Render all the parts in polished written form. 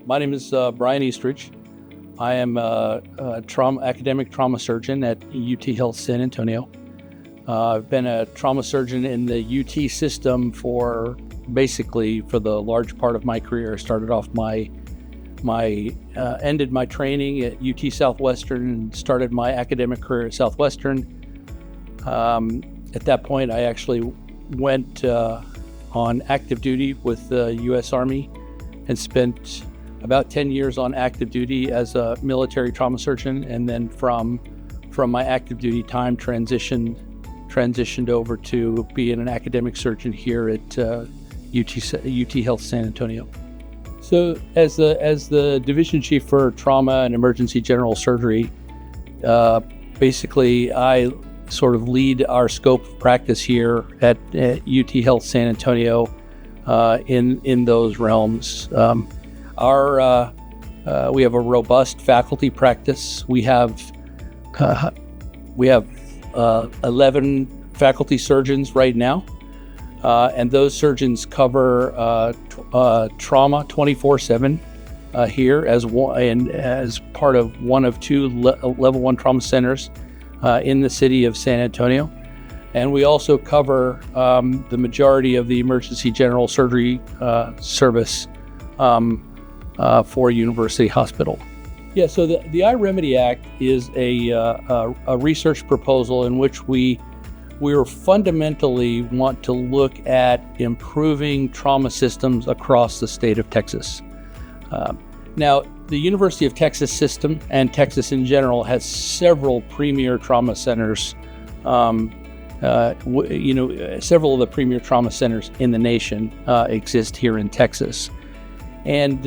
My name is Brian Eastridge. I am a academic trauma surgeon at UTHSA San Antonio. I've been a trauma surgeon in the UT system for the large part of my career. I started off ended my training at UT Southwestern and started my academic career at Southwestern. At that point, I actually went on active duty with the U.S. Army and spent about 10 years on active duty as a military trauma surgeon, and then from my active duty time transitioned over to being an academic surgeon here at UT Health San Antonio. So as the division chief for trauma and emergency general surgery, basically I sort of lead our scope of practice here at UT Health San Antonio in those realms. We have a robust faculty practice. We have 11 faculty surgeons right now, and those surgeons cover trauma 24/7 here as part of one of two level 1 trauma centers in the city of San Antonio. And we also cover the majority of the emergency general surgery service for University Hospital. Yeah, so the iRemedyACT is a research proposal in which we fundamentally want to look at improving trauma systems across the state of Texas. Now, the University of Texas system and Texas in general has several premier trauma centers. Several of the premier trauma centers in the nation exist here in Texas. And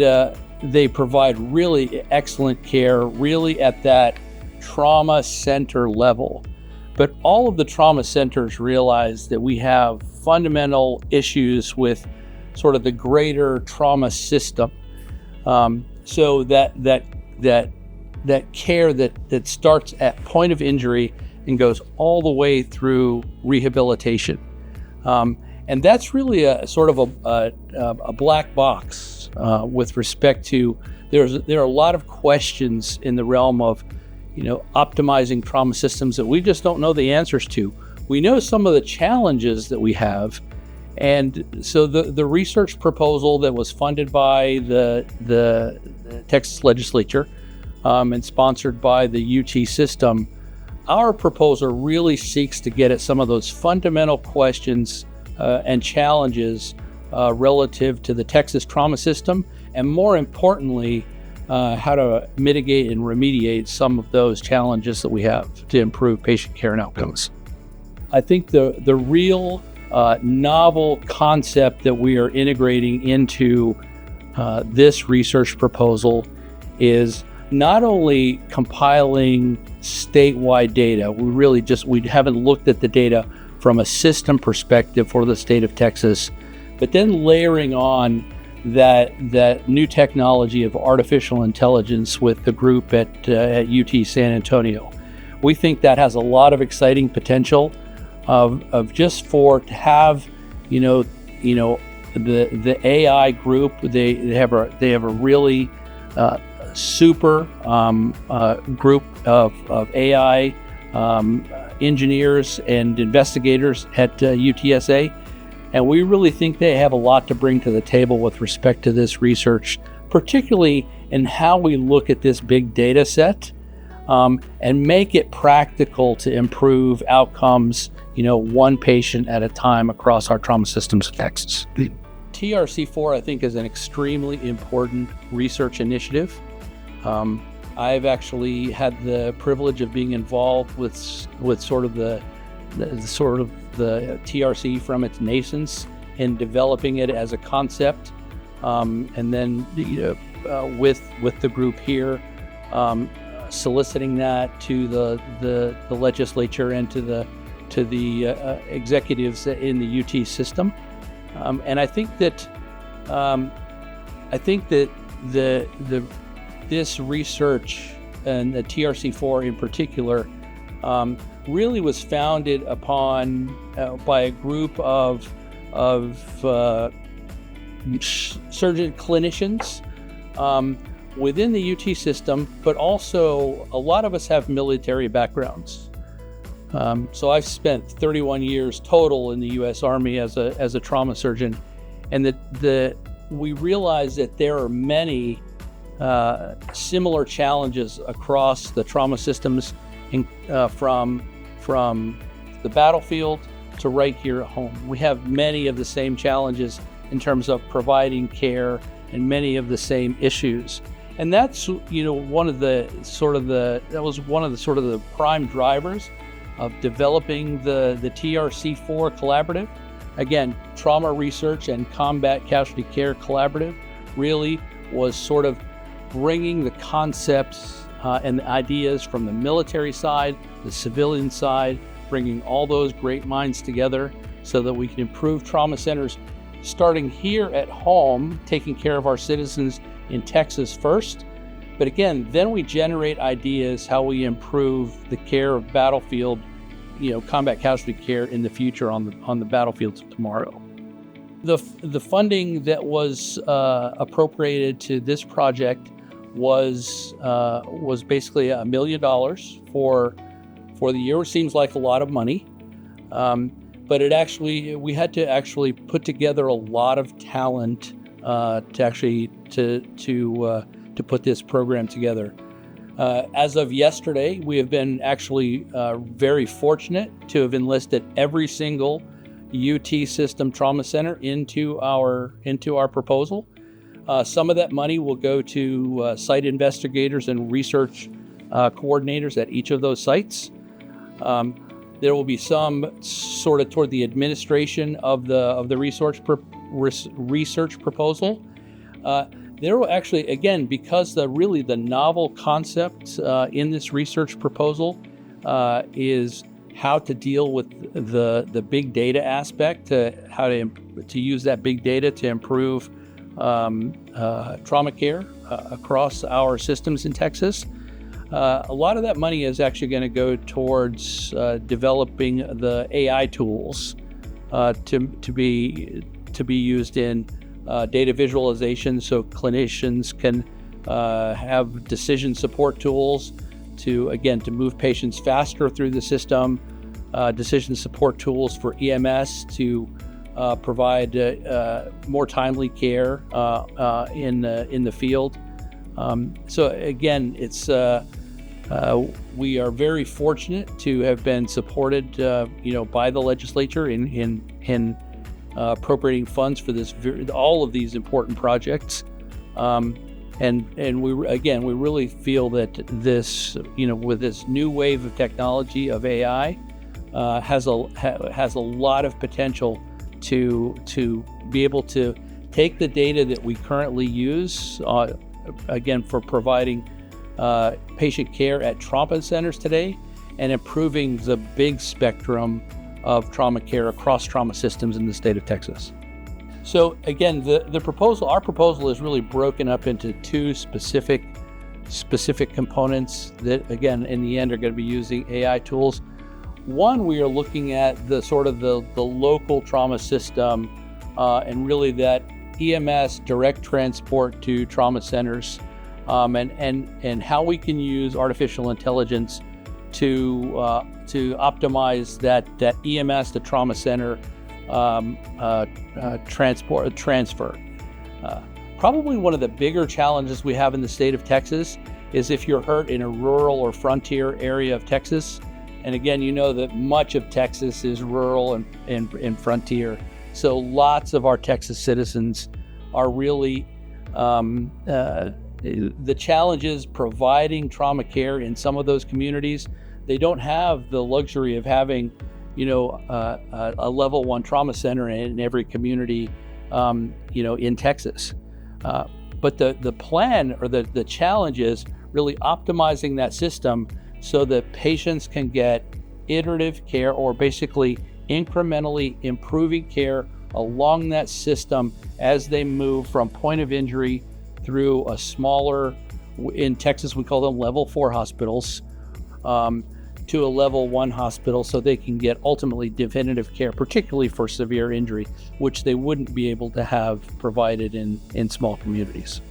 they provide really excellent care, really at that trauma center level. But all of the trauma centers realize that we have fundamental issues with sort of the greater trauma system. So that care that starts at point of injury and goes all the way through rehabilitation. And that's really a sort of a black box with respect to, there are a lot of questions in the realm of, optimizing trauma systems that we just don't know the answers to. We know some of the challenges that we have. And so the research proposal that was funded by the Texas legislature and sponsored by the UT system, our proposal really seeks to get at some of those fundamental questions and challenges relative to the Texas trauma system, and more importantly, how to mitigate and remediate some of those challenges that we have to improve patient care and outcomes. I think the real novel concept that we are integrating into this research proposal is not only compiling statewide data. We haven't looked at the data from a system perspective for the state of Texas, but then layering on that new technology of artificial intelligence with the group at UT San Antonio. We think that has a lot of exciting potential of just to have, the AI group. They have a really super group of AI engineers and investigators at UTHSA, and we really think they have a lot to bring to the table with respect to this research, particularly in how we look at this big data set and make it practical to improve outcomes, one patient at a time across our trauma systems of Texas. TRC4, I think, is an extremely important research initiative. I've actually had the privilege of being involved with sort of the TRC from its nascence in developing it as a concept, and then with the group here, soliciting that to the legislature and to the executives in the UT system, and I think that this research, and the TRC4 in particular, really was founded upon by a group of surgeon clinicians within the UT system, but also a lot of us have military backgrounds. So I've spent 31 years total in the U.S. Army as a trauma surgeon, and we realize that there are many similar challenges across the trauma systems, from the battlefield to right here at home. We have many of the same challenges in terms of providing care and many of the same issues. And that's, one of the prime drivers of developing the TRC4 collaborative. Again, Trauma Research and Combat Casualty Care Collaborative really was sort of bringing the concepts and the ideas from the military side, the civilian side, bringing all those great minds together so that we can improve trauma centers, starting here at home, taking care of our citizens in Texas first. But again, then we generate ideas how we improve the care of battlefield, combat casualty care in the future on the battlefields of tomorrow. The funding that was appropriated to this project was basically $1 million for the year. It seems like a lot of money, but we had to actually put together a lot of talent to put this program together. As of yesterday, we have been actually very fortunate to have enlisted every single UT system trauma center into our proposal. Some of that money will go to site investigators and research coordinators at each of those sites. There will be some sort of toward the administration of the research proposal. There will actually, again, because the novel concept in this research proposal is how to deal with the big data aspect, how to use that big data to improve trauma care across our systems in Texas. A lot of that money is actually going to go towards developing the AI tools to be used in data visualization, so clinicians can have decision support tools to move patients faster through the system, decision support tools for EMS to provide more timely care in the field. So again, it's we are very fortunate to have been supported, by the legislature in appropriating funds for all of these important projects, and we really feel that this, with this new wave of technology of AI, has a lot of potential to be able to take the data that we currently use, for providing patient care at trauma centers today, and improving the big spectrum of trauma care across trauma systems in the state of Texas. So again, our proposal is really broken up into two specific components that, again, in the end are going to be using AI tools. One, we are looking at the local trauma system and really that EMS direct transport to trauma centers, and how we can use artificial intelligence to optimize that EMS to trauma center transfer. Probably one of the bigger challenges we have in the state of Texas is if you're hurt in a rural or frontier area of Texas. And again, that much of Texas is rural and frontier. So lots of our Texas citizens are really, the challenges providing trauma care in some of those communities. They don't have the luxury of having, a level 1 trauma center in every community, in Texas. But the plan or the challenge is really optimizing that system so that patients can get iterative care, or basically incrementally improving care along that system as they move from point of injury through a smaller, in Texas we call them level 4 hospitals, to a level 1 hospital, so they can get ultimately definitive care, particularly for severe injury, which they wouldn't be able to have provided in small communities.